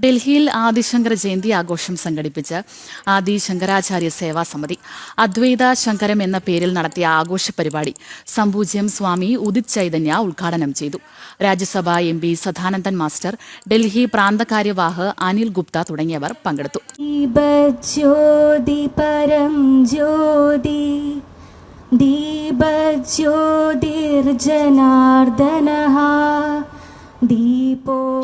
ഡൽഹിയിൽ ആദിശങ്കര ജയന്തി ആഘോഷം സംഘടിപ്പിച്ച് ആദി ശങ്കരാചാര്യ സേവാ സമിതി അദ്വൈത ശങ്കരം എന്ന പേരിൽ നടത്തിയ ആഘോഷ പരിപാടി സംപൂജ്യം സ്വാമി ഉദിത് ചൈതന്യ ഉദ്ഘാടനം ചെയ്തു. രാജ്യസഭാ MP സദാനന്ദൻ മാസ്റ്റർ, ഡൽഹി പ്രാന്തകാര്യവാഹ് അനിൽ ഗുപ്ത തുടങ്ങിയവർ പങ്കെടുത്തു.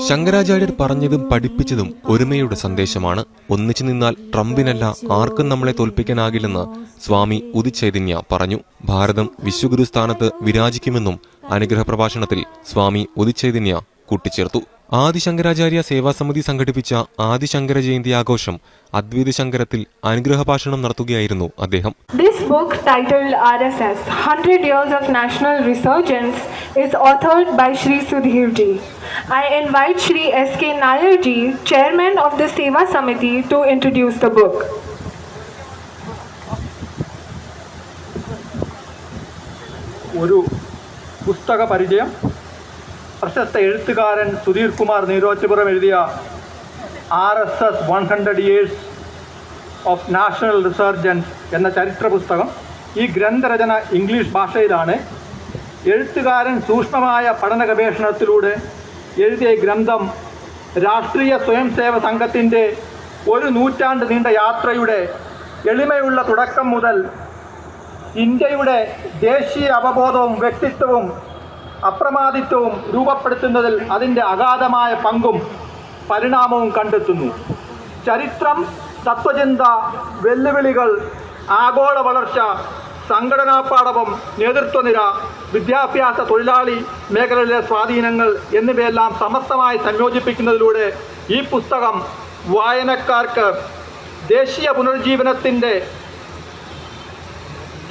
ശങ്കരാചാര്യർ പറഞ്ഞതും പഠിപ്പിച്ചതും ഒരുമയുടെ സന്ദേശമാണ്. ഒന്നിച്ചു നിന്നാൽ ട്രംപിനല്ല ആർക്കും നമ്മളെ തോൽപ്പിക്കാനാകില്ലെന്ന് സ്വാമി ഉദിത് ചൈതന്യ പറഞ്ഞു. ഭാരതം വിശ്വഗുരു സ്ഥാനത്ത് വിരാജിക്കുമെന്നും അനുഗ്രഹ പ്രഭാഷണത്തിൽ സ്വാമി ഉദിത് ചൈതന്യ കൂട്ടിച്ചേർത്തു. ആദിശങ്കരാചാര്യ സേവാസമിതി സംഘടിപ്പിച്ച ആദിശങ്കര ജയന്തി ആഘോഷം അദ്വൈത ശങ്കരത്തിൽ അനുഗ്രഹ ഭാഷണം നടത്തുകയായിരുന്നു അദ്ദേഹം. This book titled RSS 100 Years of National Resurgence is authored by Shri Sudhir ji. I invite Shri S.K. Nair ji, Chairman of the Seva Samiti, to introduce the book. ഒരു പുസ്തക പരിചയം. പ്രശസ്ത എഴുത്തുകാരൻ സുധീർ കുമാർ നീരോച്ചപുരം എഴുതിയ RSS 100 Years of National Resurgence എന്ന ചരിത്ര പുസ്തകം. ഈ ഗ്രന്ഥരചന ഇംഗ്ലീഷ് ഭാഷയിലാണ്. എഴുത്തുകാരൻ സൂക്ഷ്മമായ പഠന ഗവേഷണത്തിലൂടെ എഴുതിയ ഗ്രന്ഥം രാഷ്ട്രീയ സ്വയം സേവ സംഘത്തിൻ്റെ ഒരു നൂറ്റാണ്ട് നീണ്ട യാത്രയുടെ എളിമയുള്ള തുടക്കം മുതൽ ഇന്ത്യയുടെ ദേശീയ അവബോധവും വ്യക്തിത്വവും അപ്രമാദിത്വവും രൂപപ്പെടുത്തുന്നതിൽ അതിൻ്റെ അഗാധമായ പങ്കും പരിണാമവും കണ്ടെത്തുന്നു. ചരിത്രം, തത്വചിന്ത, വെല്ലുവിളികൾ, ആഗോള വളർച്ച, സംഘടനാ പാടവം, നേതൃത്വനിര, വിദ്യാഭ്യാസ, തൊഴിലാളി മേഖലയിലെ സ്വാധീനങ്ങൾ എന്നിവയെല്ലാം സമർത്ഥമായി സംയോജിപ്പിക്കുന്നതിലൂടെ ഈ പുസ്തകം വായനക്കാർക്ക് ദേശീയ പുനരുജ്ജീവനത്തിൻ്റെ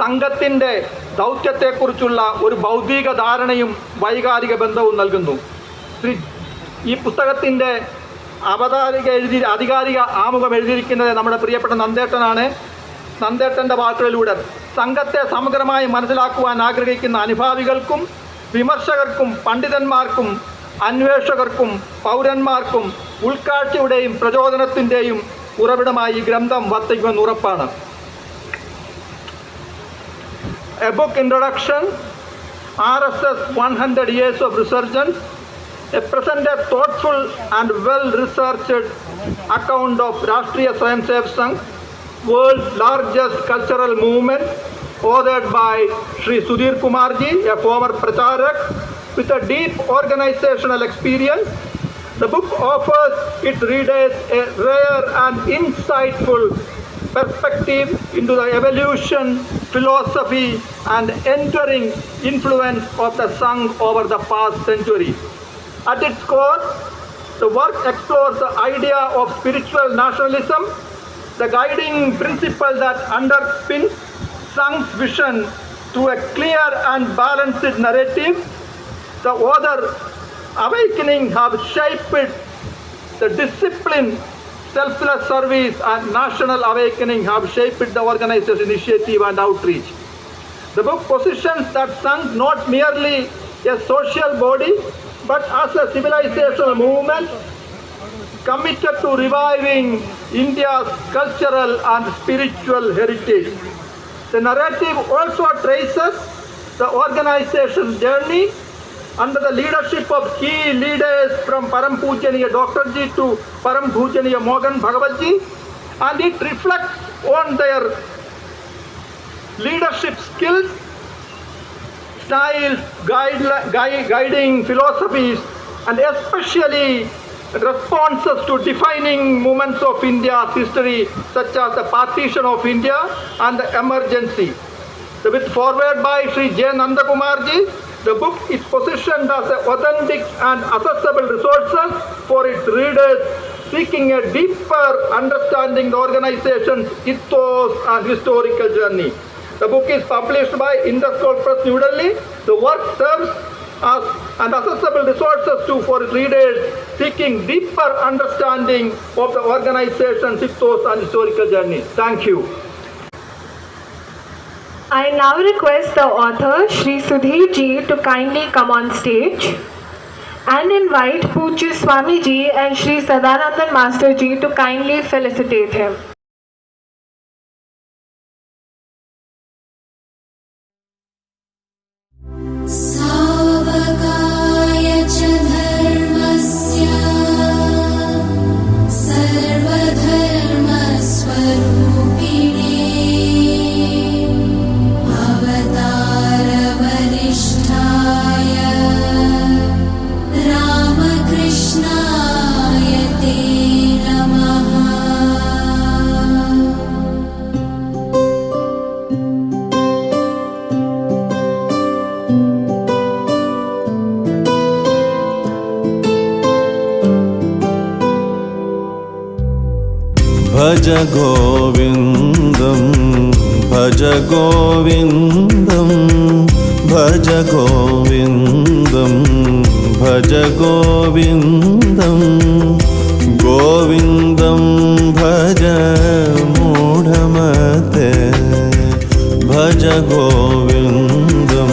സംഘത്തിൻ്റെ ദൗത്യത്തെക്കുറിച്ചുള്ള ഒരു ഭൗതിക ധാരണയും വൈകാരിക ബന്ധവും നൽകുന്നു. ഈ പുസ്തകത്തിൻ്റെ ആധികാരിക ആമുഖം എഴുതിയിരിക്കുന്നത് നമ്മുടെ പ്രിയപ്പെട്ട നന്ദേട്ടനാണ്. നന്ദേട്ടൻ്റെ വാക്കുകളിലൂടെ സംഘത്തെ സമഗ്രമായി മനസ്സിലാക്കുവാൻ ആഗ്രഹിക്കുന്ന അനുഭാവികൾക്കും വിമർശകർക്കും പണ്ഡിതന്മാർക്കും അന്വേഷകർക്കും പൗരന്മാർക്കും ഉൾക്കാഴ്ചയുടെയും പ്രചോദനത്തിൻ്റെയും ഉറവിടമായി ഈ ഗ്രന്ഥം വർത്തിക്കുമെന്ന് ഉറപ്പാണ്. A book introduction, RSS 100 Years of Resurgence, a presented thoughtful and well-researched account of Rashtriya Swayam Sev Sangh, world's largest cultural movement, authored by Shri Sudhir Kumar ji, a former pracharak with a deep organizational experience. The book offers its readers a rare and insightful perspective into the evolution, philosophy and enduring influence of the Sangh over the past century. At its core, the work explores the idea of spiritual nationalism, the guiding principle that underpins Sangh's vision through a clear and balanced narrative. The author awakening have shaped the discipline, selfless service and national awakening have shaped the organization initiative and outreach. The book positions that Sangh not merely a social body but as a civilizational movement committed to reviving India's cultural and spiritual heritage. The narrative also traces the organization's journey under the leadership of key leaders from Param Pujaniya Dr. Ji to Param Pujaniya Mohan Bhagavat Ji, and it reflects on their leadership skills, styles, guiding philosophies, and especially responses to defining moments of India's history such as the partition of India and the emergency. With foreword by Sri J. Nandakumar Ji, the book is positioned as authentic and accessible resources for its readers seeking a deeper understanding the organization's ethos and historical journey. The book is published by Indus Press, New Delhi. The work serves as an accessible resources for its readers seeking deeper understanding of the organization's ethos and historical journey. Thank you. I now request the author, Shri Sudhir ji, to kindly come on stage. and invite Pujya Swamiji and Sri Sadanandan Master Ji to kindly felicitate him. सावकाय च धर्मस्य सर्वधर्मस्वरूपिणे अवतारवरिष्ठाय रामकृष्णाय ते नमः। भज गोविन्दं भज गोविन्दं भज गोविन्दं भज गोविन्दं गोविन्दं भज मूढमते भज गोविन्दं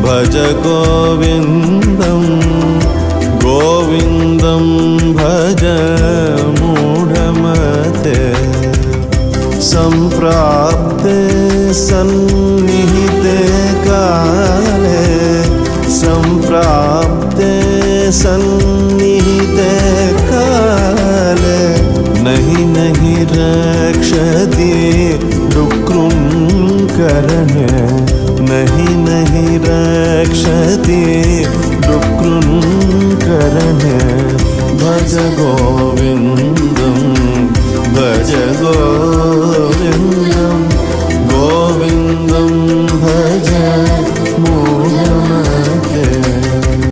भज गोविन्दं गोविन्दं भज मूढमते सम्प्राप्ते सन्निहिते काले सम्प्राप्ते सन्निहिते काले नहि नहि रक्षति डुक्रुङ्करणे नहि नहि रक्षति डुक्रुङ्करणे भज गोविन्दं भज गोविन्दम्